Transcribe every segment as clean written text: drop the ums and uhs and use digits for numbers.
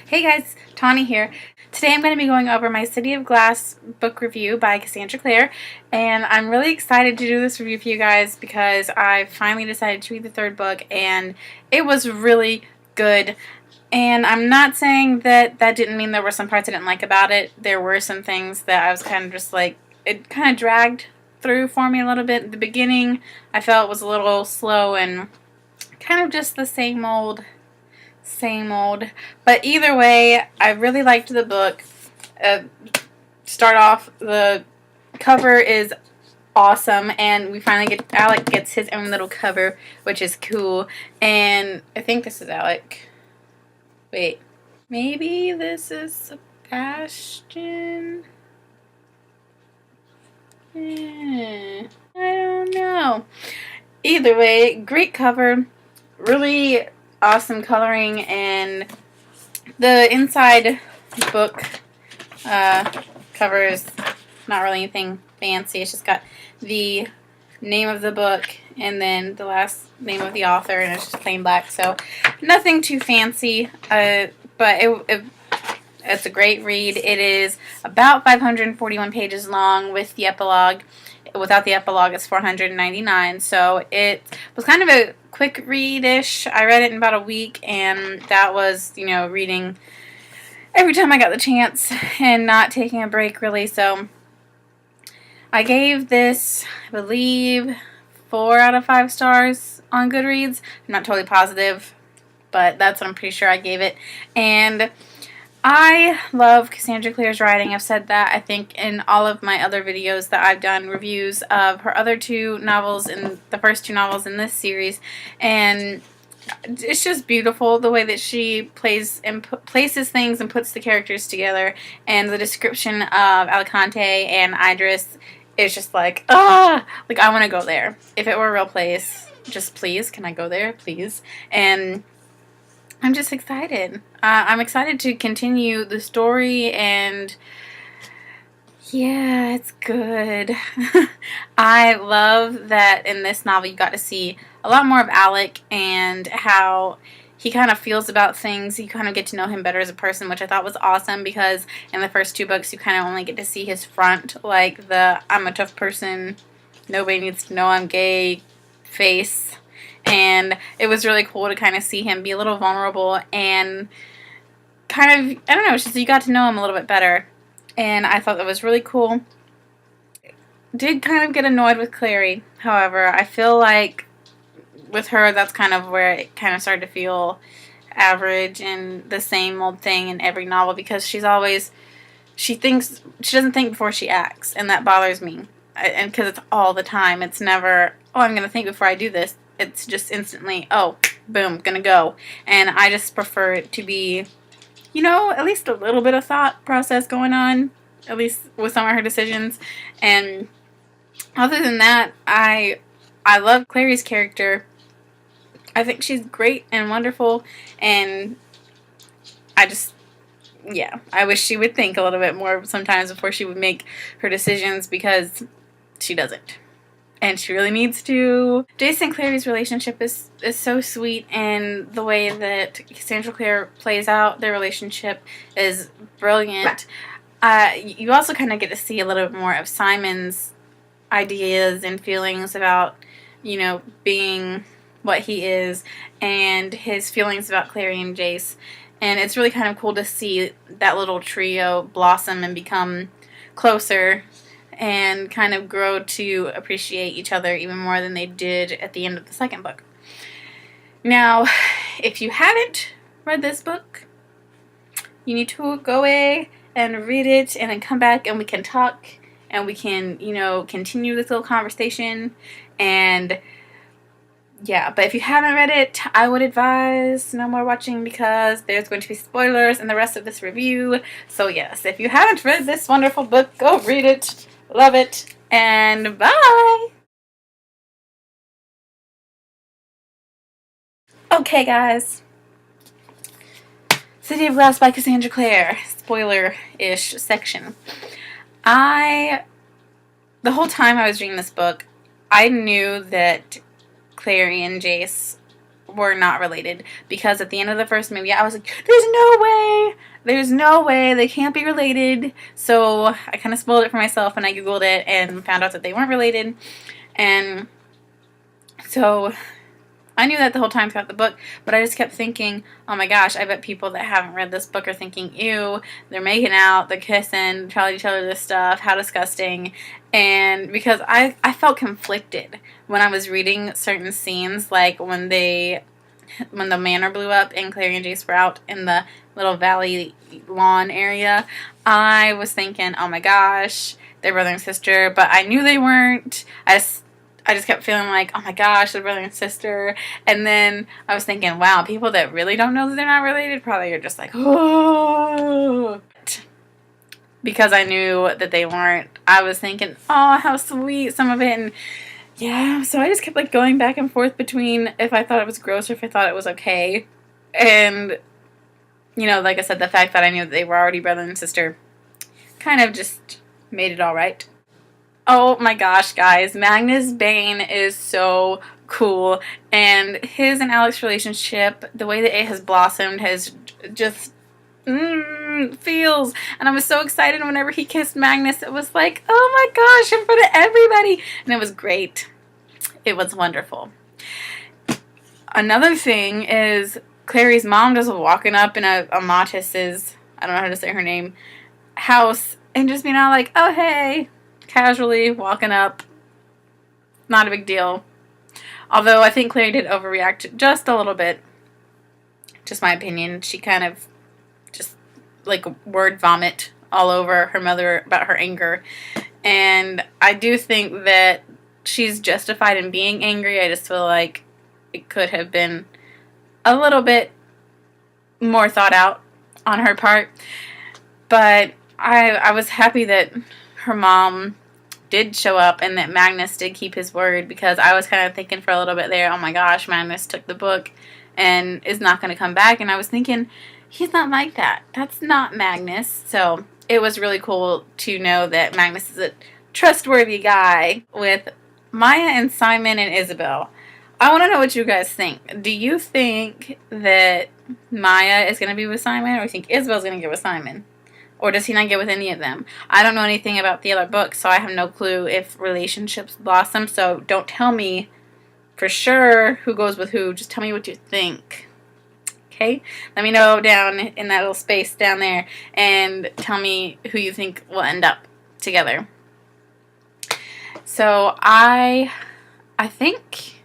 Hey guys, Tawny here. Today I'm going to be going over my City of Glass book review by Cassandra Clare, and I'm really excited to do this review for you guys because I finally decided to read the third book and it was really good. And I'm not saying that didn't mean there were some parts I didn't like about it. There were some things that I was kind of just like, it kind of dragged through for me a little bit. At the beginning I felt was a little slow and kind of just the same old. But either way, I really liked the book. Start off, the cover is awesome, and we finally get Alec gets his own little cover, which is cool. And I think this is Alec. Wait, maybe this is Sebastian. I don't know. Either way, great cover, really awesome coloring, and the inside book cover is not really anything fancy. It's just got the name of the book and then the last name of the author, and it's just plain black, so nothing too fancy, but it's a great read. It is about 541 pages long with the epilogue. Without the epilogue, it's 499, so it was kind of a quick read-ish. I read it in about a week, and that was, reading every time I got the chance and not taking a break, really. So I gave this, I believe, 4 out of 5 stars on Goodreads. I'm not totally positive, but that's what I'm pretty sure I gave it. And I love Cassandra Clare's writing. I've said that, I think, in all of my other videos that I've done reviews of her other 2 novels and the first 2 novels in this series. And it's just beautiful the way that she plays and places things and puts the characters together. And the description of Alicante and Idris is just like, like I want to go there. If it were a real place, just please, can I go there, please? And I'm just excited. I'm excited to continue the story, and yeah, it's good. I love that in this novel you got to see a lot more of Alec and how he kind of feels about things. You kind of get to know him better as a person, which I thought was awesome, because in the first 2 books you kind of only get to see his front, like the I'm a tough person, nobody needs to know I'm gay face. And it was really cool to kind of see him be a little vulnerable and kind of, I don't know, it's just you got to know him a little bit better. And I thought that was really cool. Did kind of get annoyed with Clary, however. I feel like with her, that's kind of where it kind of started to feel average and the same old thing in every novel, because she doesn't think before she acts, and that bothers me. And because it's all the time. It's never, I'm going to think before I do this. It's just instantly, boom, gonna go. And I just prefer it to be, at least a little bit of thought process going on, at least with some of her decisions. And other than that, I love Clary's character. I think she's great and wonderful, and I wish she would think a little bit more sometimes before she would make her decisions, because she doesn't. And she really needs to. Jace and Clary's relationship is so sweet, and the way that Cassandra Clare plays out their relationship is brilliant. You also kind of get to see a little bit more of Simon's ideas and feelings about, being what he is, and his feelings about Clary and Jace. And it's really kind of cool to see that little trio blossom and become closer and kind of grow to appreciate each other even more than they did at the end of the second book. Now, if you haven't read this book, you need to go away and read it, and then come back and we can talk, and we can, continue this little conversation. And yeah, but if you haven't read it, I would advise no more watching, because there's going to be spoilers in the rest of this review. So yes, if you haven't read this wonderful book, go read it. Love it, and bye! Okay, guys. City of Glass by Cassandra Clare. Spoiler-ish section. The whole time I was reading this book, I knew that Clary and Jace were not related, because at the end of the first movie I was like, there's no way they can't be related. So I kind of spoiled it for myself, and I googled it and found out that they weren't related. And so I knew that the whole time throughout the book, but I just kept thinking, oh my gosh, I bet people that haven't read this book are thinking, ew, they're making out, they're kissing, telling each other this stuff, how disgusting. And because I felt conflicted when I was reading certain scenes, like when the manor blew up and Clary and Jace were out in the little valley lawn area, I was thinking, oh my gosh, they're brother and sister, but I knew they weren't. I just kept feeling like, oh my gosh, they're brother and sister. And then I was thinking, wow, people that really don't know that they're not related probably are just like, oh. Because I knew that they weren't, I was thinking, oh, how sweet, some of it. And yeah, so I just kept like going back and forth between if I thought it was gross or if I thought it was okay. And, you know, like I said, the fact that I knew that they were already brother and sister kind of just made it all right. Oh my gosh, guys, Magnus Bane is so cool, and his and Alec's relationship, the way that it has blossomed, has just feels. And I was so excited whenever he kissed Magnus. It was like, oh my gosh, in front of everybody, and it was great. It was wonderful. Another thing is Clary's mom just walking up in a Amatis's, I don't know how to say her name, house, and just being all like, oh hey, casually walking up. Not a big deal. Although I think Clary did overreact just a little bit. Just my opinion. She kind of just like word vomit all over her mother about her anger. And I do think that she's justified in being angry. I just feel like it could have been a little bit more thought out on her part. But I was happy that her mom did show up and that Magnus did keep his word, because I was kind of thinking for a little bit there, oh my gosh, Magnus took the book and is not going to come back. And I was thinking, he's not like that. That's not Magnus. So it was really cool to know that Magnus is a trustworthy guy with Maya and Simon and Isabel. I want to know what you guys think. Do you think that Maya is going to be with Simon, or do you think Isabel's going to get with Simon? Or does he not get with any of them? I don't know anything about the other books, so I have no clue if relationships blossom. So don't tell me for sure who goes with who. Just tell me what you think. Okay? Let me know down in that little space down there, and tell me who you think will end up together. So I think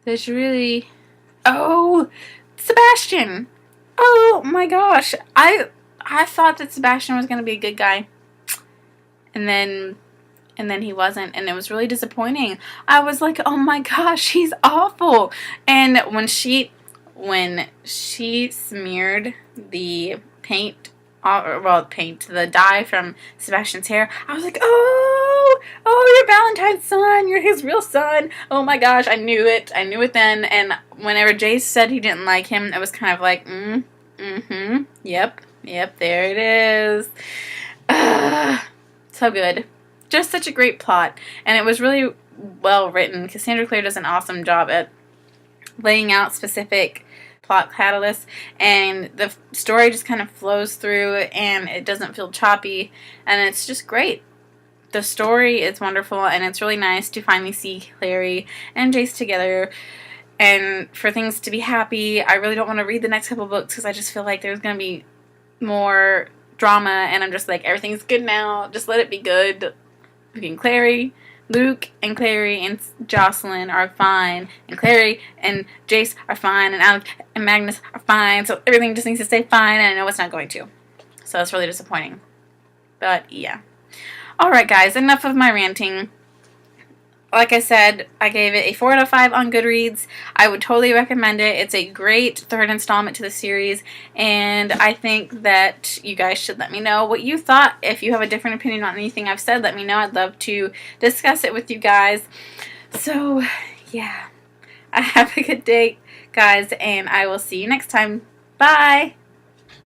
there's really... Oh! Sebastian! Oh my gosh, I thought that Sebastian was going to be a good guy, and then he wasn't, and it was really disappointing. I was like, oh my gosh, he's awful. And when she smeared the the dye from Sebastian's hair, I was like, oh, you're Valentine's son, you're his real son. Oh my gosh, I knew it then. And whenever Jace said he didn't like him, it was kind of like, yep, there it is. So good. Just such a great plot, and it was really well written. Cassandra Clare does an awesome job at laying out specific plot catalysts, and the story just kind of flows through, and it doesn't feel choppy, and it's just great. The story is wonderful, and it's really nice to finally see Clary and Jace together, and for things to be happy. I really don't want to read the next couple books because I just feel like there's going to be more drama, and I'm just like, everything's good now, just let it be good. Clary, Luke and Clary and Jocelyn are fine, and Clary and Jace are fine, and Alec and Magnus are fine, so everything just needs to stay fine, and I know it's not going to. So it's really disappointing. But yeah. Alright guys, enough of my ranting. Like I said, I gave it a 4 out of 5 on Goodreads. I would totally recommend it. It's a great third installment to the series, and I think that you guys should let me know what you thought. If you have a different opinion on anything I've said, let me know. I'd love to discuss it with you guys. So, yeah. Have a good day, guys, and I will see you next time. Bye!